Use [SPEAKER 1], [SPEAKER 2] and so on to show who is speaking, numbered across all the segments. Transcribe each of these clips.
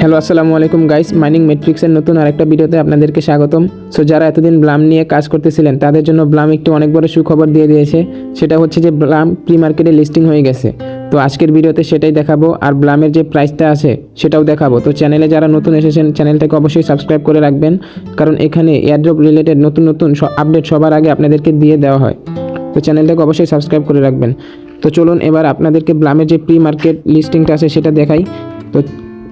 [SPEAKER 1] Hello আসসালামু আলাইকুম guys, mining ম্যাট্রিক্সের নতুন আরেকটা ভিডিওতে আপনাদেরকে স্বাগতম। সো যারা এতদিন ব্লাম নিয়ে কাজ করতেছিলেন তাদের জন্য ব্লাম একটি অনেক বড় সুখবর দিয়ে দিয়েছে। সেটা হচ্ছে যে ব্লাম প্রি মার্কেটে লিস্টিং হয়ে গেছে। তো আজকের ভিডিওতে সেটাই দেখাবো, আর ব্লামের যে প্রাইসটা আছে সেটাও দেখাবো। তো চ্যানেলে যারা নতুন এসেছেন চ্যানেলটাকে অবশ্যই সাবস্ক্রাইব করে রাখবেন, কারণ এখানে এয়ারড্রপ রিলেটেড নতুন নতুন আপডেট সবার আগে আপনাদেরকে দিয়ে দেওয়া হয়। তো চ্যানেলটাকে অবশ্যই সাবস্ক্রাইব করে রাখবেন। তো চলুন এবার আপনাদেরকে ব্লামের যে প্রি মার্কেট লিস্টিংটা আছে সেটা দেখাই। তো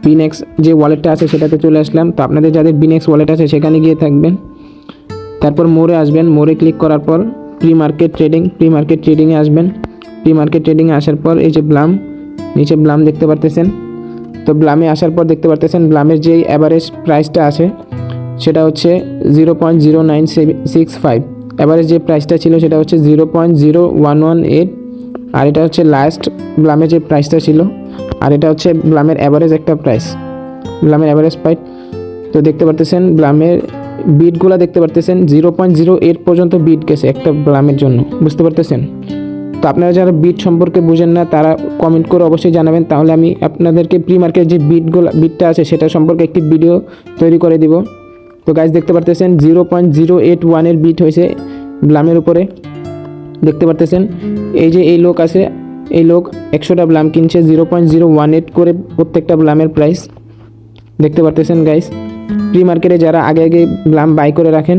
[SPEAKER 1] বিনেক্স যে ওয়ালেটটা আছে সেটাতে চলে আসলাম। তো আপনাদের যাদের বিনেক্স ওয়ালেট আছে সেখানে গিয়ে থাকবেন, তারপর মোড়ে আসবেন। মোড়ে ক্লিক করার পর প্রি মার্কেট ট্রেডিংয়ে আসবেন। প্রি মার্কেট ট্রেডিংয়ে আসার পর এই যে ব্লাম, নিচে ব্লাম দেখতে পারতেছেন। তো ব্লামে আসার পর দেখতে পারতেছেন ব্লামের যেই অ্যাভারেজ প্রাইসটা আছে সেটা হচ্ছে 0.0965। অ্যাভারেজ যে প্রাইসটা ছিল সেটা হচ্ছে 0.0118, আর এটা হচ্ছে লাস্ট ব্লামের যে প্রাইসটা ছিল, আর এটা হচ্ছে ব্লামের অ্যাভারেজ একটা প্রাইস, ব্লামের অ্যাভারেজ প্রাইস। তো দেখতে পারতেছেন ব্লামের বিটগুলো দেখতে পারতেছেন 0.08 পর্যন্ত বিট গেছে একটা ব্লামের জন্য, বুঝতে পারতেছেন। তো আপনারা যারা বিট সম্পর্কে বুঝেন না তারা কমেন্ট করে অবশ্যই জানাবেন, তাহলে আমি আপনাদেরকে প্রি মার্কেট যে বিটটা আছে সেটা সম্পর্কে একটি ভিডিও তৈরি করে দিব। তো গাইজ দেখতে পারতেছেন 0.081 বিট হয়েছে ব্লামের উপরে, দেখতে পারতেছেন। এই যে এই লোক আছে, এই লোক 100টা ব্লাম কিনছে, 0.018 করে প্রত্যেকটা ব্লামের প্রাইস, দেখতে পারতেছেন গাইস। প্রি মার্কেটে যারা আগে আগে ব্লাম বাই করে রাখেন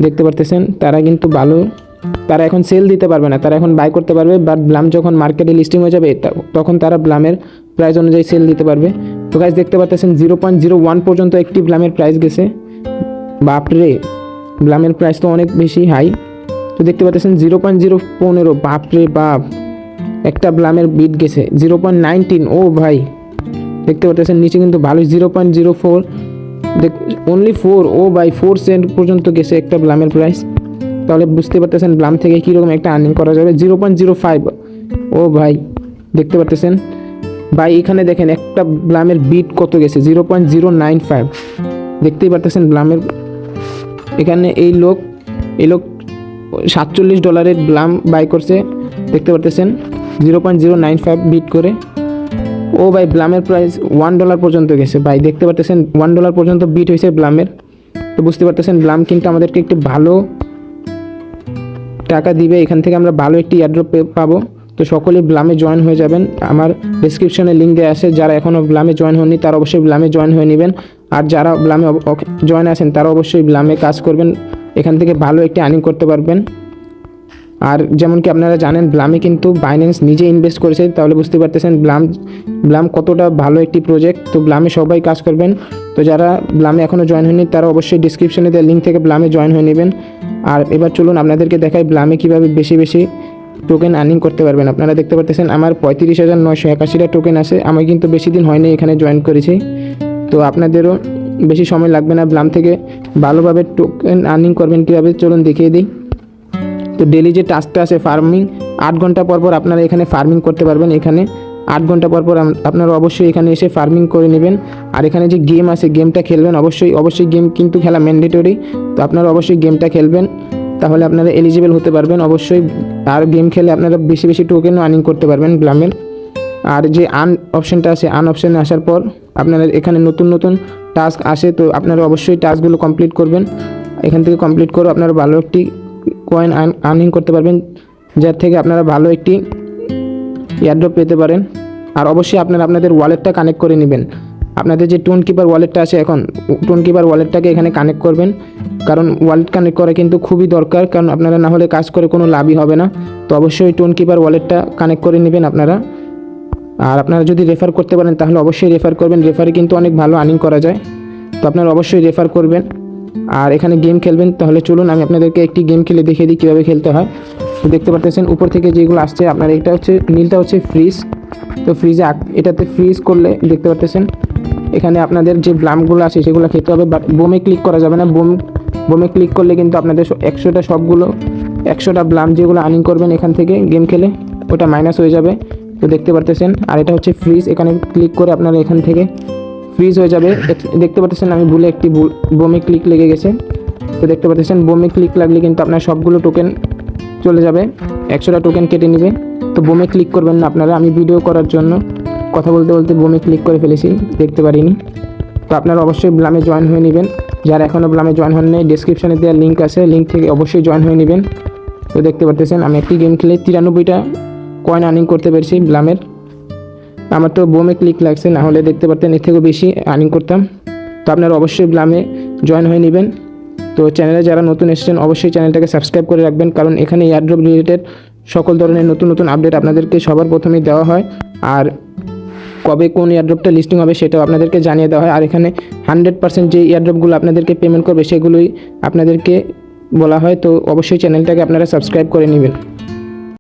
[SPEAKER 1] দেখতে পারতেছেন তারা কিন্তু ভালো, তারা এখন সেল দিতে পারবে না, তারা এখন বাই করতে পারবে। বাট ব্লাম যখন মার্কেটে লিস্টিং হয়ে যাবে তখন তারা ব্লামের প্রাইস অনুযায়ী সেল দিতে পারবে। তো গাইস দেখতে পারতেছেন 0.01 পর্যন্ত একটি ব্লামের প্রাইস গেছে। বাপরে, ব্লামের প্রাইস তো অনেক বেশি হাই। তো দেখতে পাচ্ছেন 0.015, বাপরে বাপ, একটা ব্লামের বিট গেছে 0.19। ও ভাই, দেখতে পাচ্ছেন নিচে কিন্তু ভালোই 0.04, অনলি 4। ও ভাই, 4 সেন্ট পর্যন্ত গেছে একটা ব্লামের প্রাইস। তাহলে বুঝতে পারতেছেন ব্লাম থেকে কীরকম একটা আর্নিং করা যাবে। 0.05, ও ভাই দেখতে পারতেছেন ভাই, এখানে দেখেন একটা ব্লামের বিট কত গেছে, 0.095। দেখতেই পারতেছেন ব্লামের এখানে এই লোক $47 ব্লাম বাই করছে, দেখতে পারতেছেন 0.095 বিট করে। ও ভাই, ব্লামের প্রাইস $1 পর্যন্ত গেছে ভাই, দেখতে পারতেছেন $1 পর্যন্ত বিট হয়েছে ব্লামের। তো বুঝতে পারতেছেন ব্লাম কিন্তু আমাদেরকে একটি ভালো টাকা দিবে, এখান থেকে আমরা ভালো একটি এয়ারড্রপ পাবো। তো সকলেই ব্লামে জয়েন হয়ে যাবেন, আমার ডেসক্রিপশনে লিঙ্ক দেওয়া আছে। যারা এখনও ব্লামে জয়েন হননি তারা অবশ্যই ব্লামে জয়েন হয়ে নেবেন, আর যারা ব্লামে জয়েন আছেন তারা অবশ্যই ব্লামে কাজ করবেন, এখান থেকে ভালো একটি আর্নিং করতে পারবেন। আর যেমন কি আপনারা জানেন ব্লামে কিন্তু বাইন্যান্স নিজে ইনভেস্ট করেছে, তাহলে বুঝতে পারতেছেন ব্লাম কতটা ভালো একটি প্রজেক্ট। তো ব্লামে সবাই কাজ করবেন। তো যারা ব্লামে এখনও জয়েন হয়নি তারা অবশ্যই ডিসক্রিপশনে দেওয়া লিঙ্ক থেকে ব্লামে জয়েন হয়ে নেবেন। আর এবার চলুন আপনাদেরকে দেখাই ব্লামে কীভাবে বেশি বেশি টোকেন আর্নিং করতে পারবেন। আপনারা দেখতে পাচ্ছেন আমার 35,981টা টোকেন আছে, আমি কিন্তু বেশি দিন হয়নি এখানে জয়েন করেছি। তো আপনাদেরও বেশি সময় লাগবে না, ব্লাম থেকে ভালোভাবে টোকেন আর্নিং করবেন কীভাবে চলুন দেখিয়ে দিই। তো ডেলি যে টাস্কটা আছে ফার্মিং, 8 ঘন্টা পর পর আপনারা এখানে ফার্মিং করতে পারবেন। এখানে 8 ঘন্টা পর পর আপনারা অবশ্যই এখানে এসে ফার্মিং করে নেবেন। আর এখানে যে গেম আছে গেমটা খেলবেন, অবশ্যই গেম কিন্তু খেলা ম্যান্ডেটরি। তো আপনারা অবশ্যই গেমটা খেলবেন, তাহলে আপনারা এলিজিবল হতে পারবেন অবশ্যই। আর গেম খেলে আপনারা বেশি বেশি টোকেনও আর্নিং করতে পারবেন ব্লামের। আর যে অপশানটা আছে, অপশানে আসার পর আপনারা এখানে নতুন নতুন টাস্ক আসে, তো আপনারা অবশ্যই টাস্কগুলো কমপ্লিট করবেন। এখান থেকে কমপ্লিট করে আপনারা ভালো একটি কয়েন আর্নিং করতে পারবেন, যার থেকে আপনারা ভালো একটি এয়ারড্রপ পেতে পারেন। আর অবশ্যই আপনারা আপনাদের ওয়ালেটটা কানেক্ট করে নেবেন। আপনাদের যে টোন কিপার ওয়ালেটটা আছে, এখন টোন কিপার ওয়ালেটটাকে এখানে কানেক্ট করবেন, কারণ ওয়ালেট কানেক্ট করা কিন্তু খুবই দরকার, কারণ আপনারা না হলে কাজ করে কোনো লাভই হবে না। তো অবশ্যই টোন কিপার ওয়ালেটটা কানেক্ট করে নেবেন আপনারা। আর আপনারা যদি রেফার করতে পারেন তাহলে অবশ্যই রেফার করবেন, রেফারে কিন্তু অনেক ভালো আর্নিং করা যায়। তো আপনারা অবশ্যই রেফার করবেন আর এখানে গেম খেলবেন। তাহলে চলুন আমি আপনাদেরকে একটি গেম খেলে দেখিয়ে দিই কীভাবে খেলতে হয়। তো দেখতে পাচ্ছেন উপর থেকে যেগুলো আসছে আপনার, এটা হচ্ছে নীলটা হচ্ছে ফ্রিজ। তো ফ্রিজে এটাতে ফ্রিজ করলে দেখতে পাচ্ছেন এখানে আপনাদের যে ব্লামগুলো আছে সেগুলো খেতে হবে, বাট বোমে ক্লিক করা যাবে না। বোমে ক্লিক করলে কিন্তু আপনাদের 100টা ব্লাম যেগুলো আর্নিং করবেন এখান থেকে গেম খেলে ওটা মাইনাস হয়ে যাবে। তো দেখতে পাচ্ছেন, আর এটা হচ্ছে ফ্রিজ, এখানে ক্লিক করে আপনারা এখান থেকে ফ্রিজ হয়ে যাবে। দেখতে পাচ্ছেন আমি ভুলে একটি বোমে ক্লিক লেগে গেছে। তো দেখতে পাচ্ছেন বোমে ক্লিক লাগলে কিন্তু আপনার সবগুলো টোকেন চলে যাবে, 100টা টোকেন কেটে নেবে। তো বোমে ক্লিক করবেন না আপনারা, আমি ভিডিও করার জন্য কথা বলতে বলতে বোমে ক্লিক করে ফেলেছি, দেখতে পারিনি। তো আপনারা অবশ্যই ব্লামে জয়েন হয়ে নেবেন। যারা এখনও ব্লামে জয়েন হন নাই, ডিসক্রিপশানে দেওয়া লিঙ্ক আছে, লিঙ্ক থেকে অবশ্যই জয়েন হয়ে নেবেন। তো দেখতে পারতেছেন আমি একটি গেম খেলে 93টা কয়েন আর্নিং করতে পেরেছি ব্লামের। আমার তো বোমে ক্লিক লাগছে, না হলে দেখতে পারতেন এর থেকেও বেশি আর্নিং করতাম। তো আপনারা অবশ্যই ব্লামে জয়েন হয়ে নেবেন। তো চ্যানেলে যারা নতুন এসেছেন অবশ্যই চ্যানেলটাকে সাবস্ক্রাইব করে রাখবেন, কারণ এখানে এয়ারড্রপ রিলেটেড সকল ধরনের নতুন নতুন আপডেট আপনাদেরকে সবার প্রথমেই দেওয়া হয়। আর কবে কোন এয়ারড্রপটা লিস্টিং হবে সেটাও আপনাদেরকে জানিয়ে দেওয়া হয়। আর এখানে 100% যে এয়ারড্রপগুলো আপনাদেরকে পেমেন্ট করবে সেগুলোই আপনাদেরকে বলা হয়। তো অবশ্যই চ্যানেলটাকে আপনারা সাবস্ক্রাইব করে নেবেন।